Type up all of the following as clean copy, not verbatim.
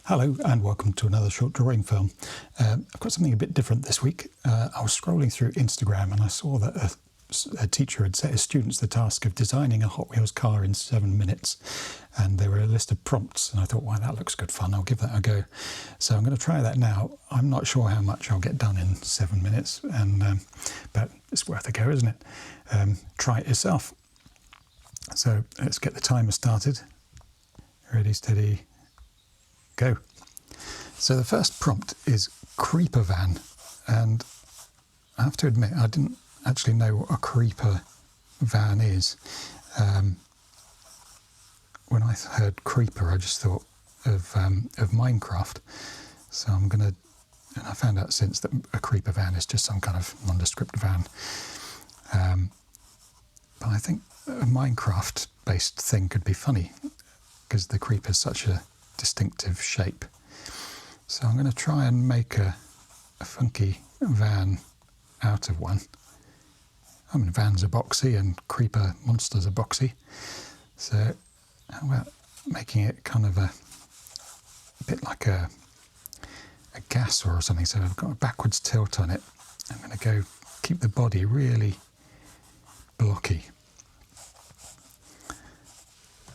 Hello and welcome to another short drawing film. I've got something a bit different this week. I was scrolling through Instagram and I saw that a teacher had set his students the task of designing a Hot Wheels car in 7 minutes, and there were a list of prompts, and I thought, wow, that looks good fun, I'll give that a go. So I'm going to try that now. I'm not sure how much I'll get done in 7 minutes, but it's worth a go, isn't it? Try it yourself. So let's get the timer started. Ready, steady, go. So the first prompt is creeper van, and I have to admit I didn't actually know what a creeper van is. When I heard creeper, I just thought of Minecraft. So and I found out since that a creeper van is just some kind of nondescript van. But I think a Minecraft-based thing could be funny because the creeper is such a distinctive shape. So I'm going to try and make a funky van out of one. I mean, vans are boxy and creeper monsters are boxy. So how about making it kind of a bit like a gas or something. So I've got a backwards tilt on it. I'm going to keep the body really blocky.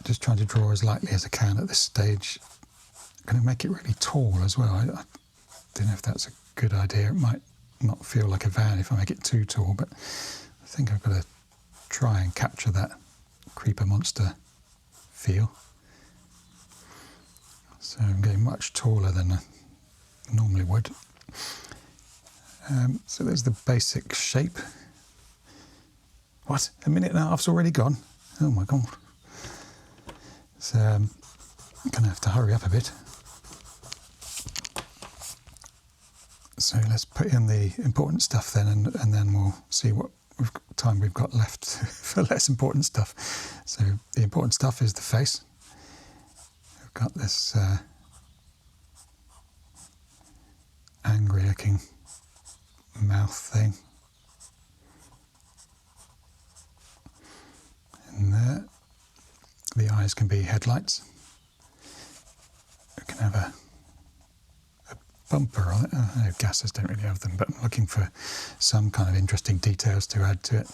Just trying to draw as lightly as I can at this stage. I'm going to make it really tall as well. I don't know if that's a good idea. It might not feel like a van if I make it too tall, but I think I've got to try and capture that creeper monster feel. So I'm getting much taller than I normally would. So there's the basic shape. What? A minute and a half's already gone? Oh my God. So I'm going to have to hurry up a bit. So let's put in the important stuff then, and then we'll see what time we've got left for less important stuff. So the important stuff is the face. We've got this angry looking mouth thing. And there. The eyes can be headlights. We can have a bumper on it. No, gases don't really have them, but I'm looking for some kind of interesting details to add to it.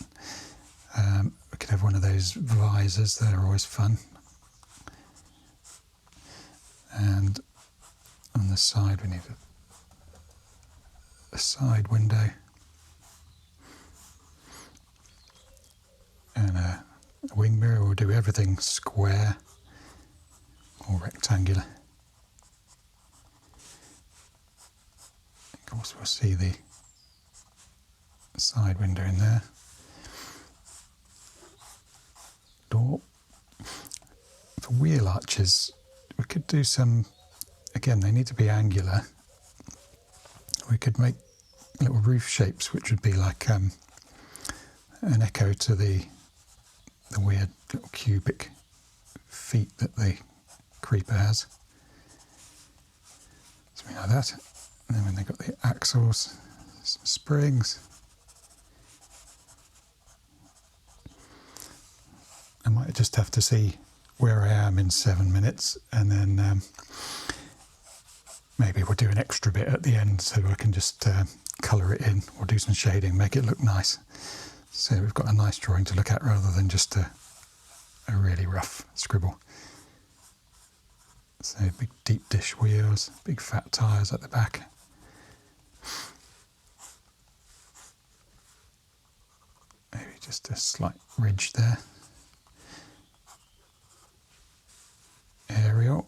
We could have one of those visors, they're always fun. And on the side we need a side window. And a wing mirror. We'll do everything square or rectangular. Of course we'll see the side window in there. Door. For wheel arches we could do some, again they need to be angular. We could make little roof shapes which would be like an echo to the weird little cubic feet that the creeper has. Something like that. And then when they've got the axles, some springs. I might just have to see where I am in 7 minutes, and then maybe we'll do an extra bit at the end so I can just colour it in or do some shading, make it look nice. So we've got a nice drawing to look at rather than just a really rough scribble. So big deep dish wheels, big fat tyres at the back. Maybe just a slight ridge there. Aerial.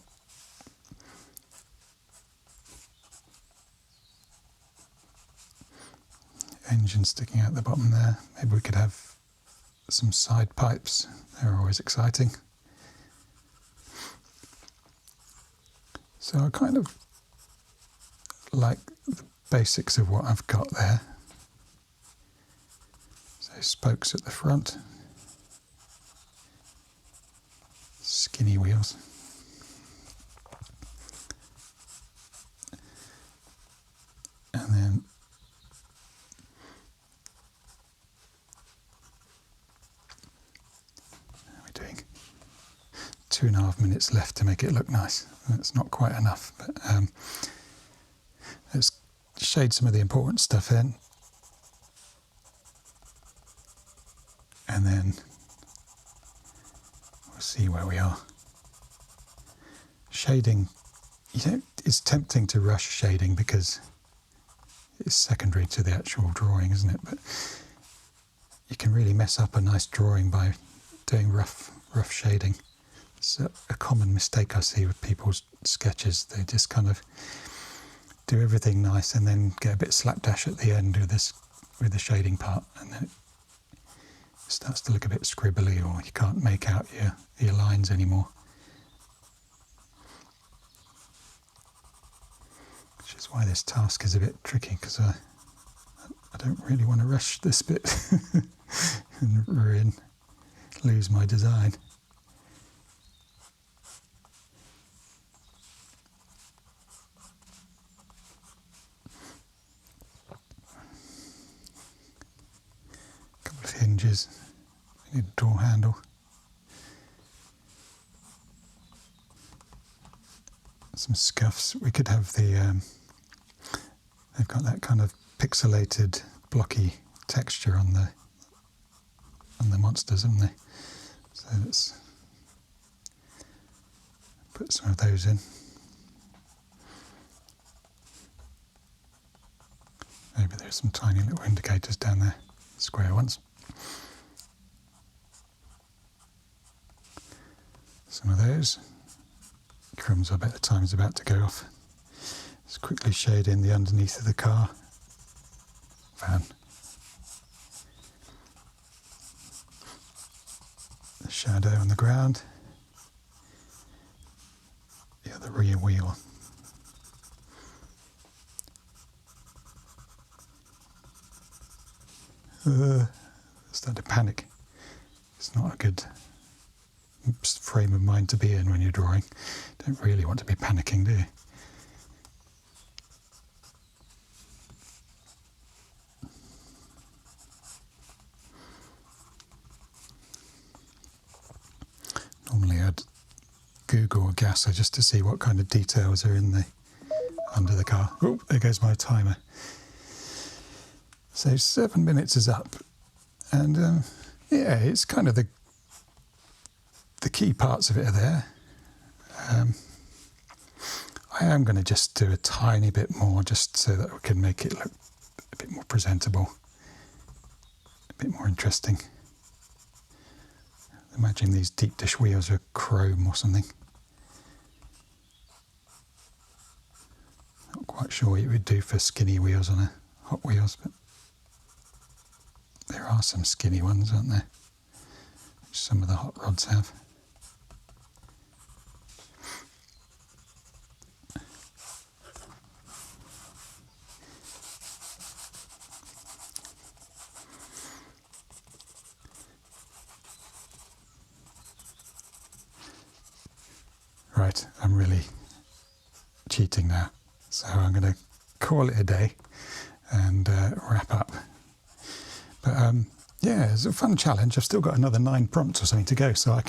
Engine sticking out the bottom there. Maybe we could have some side pipes. They're always exciting. So I kind of like the basics of what I've got there. So spokes at the front. Skinny wheels. And then 2.5 minutes left to make it look nice. That's not quite enough, but let's shade some of the important stuff in, and then we'll see where we are. Shading, it's tempting to rush shading because it's secondary to the actual drawing, isn't it? But you can really mess up a nice drawing by doing rough shading. It's a common mistake I see with people's sketches. They just kind of do everything nice and then get a bit slapdash at the end with the shading part, and then it starts to look a bit scribbly, or you can't make out your lines anymore. Which is why this task is a bit tricky, because I don't really want to rush this bit and lose my design. A couple of hinges, I need a door handle. Some scuffs. We could have they've got that kind of pixelated, blocky texture on the monsters, haven't they? So let's put some of those in. Maybe there's some tiny little indicators down there, square ones. Some of those. Crumbs, I bet the time's about to go off. Let's quickly shade in the underneath of the car van. The shadow on the ground. The other rear wheel. Starting to panic. It's not a good frame of mind to be in when you're drawing. Don't really want to be panicking, do you? Normally I'd Google Gasser just to see what kind of details are in under the car. Oh, there goes my timer. So 7 minutes is up, and yeah, it's kind of the key parts of it are there. I am going to just do a tiny bit more just so that we can make it look a bit more presentable, a bit more interesting. Imagine these deep dish wheels are chrome or something. Not quite sure what it would do for skinny wheels on a Hot Wheels, but there are some skinny ones, aren't there? Which some of the hot rods have. Right, I'm really cheating now, so I'm going to call it a day and wrap up. But yeah, it's a fun challenge. I've still got another 9 prompts or something to go, so I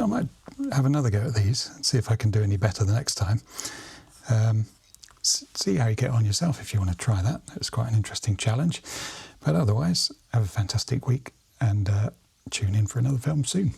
might have another go at these and see if I can do any better the next time. See how you get on yourself if you want to try that. It's quite an interesting challenge. But otherwise, have a fantastic week and tune in for another film soon.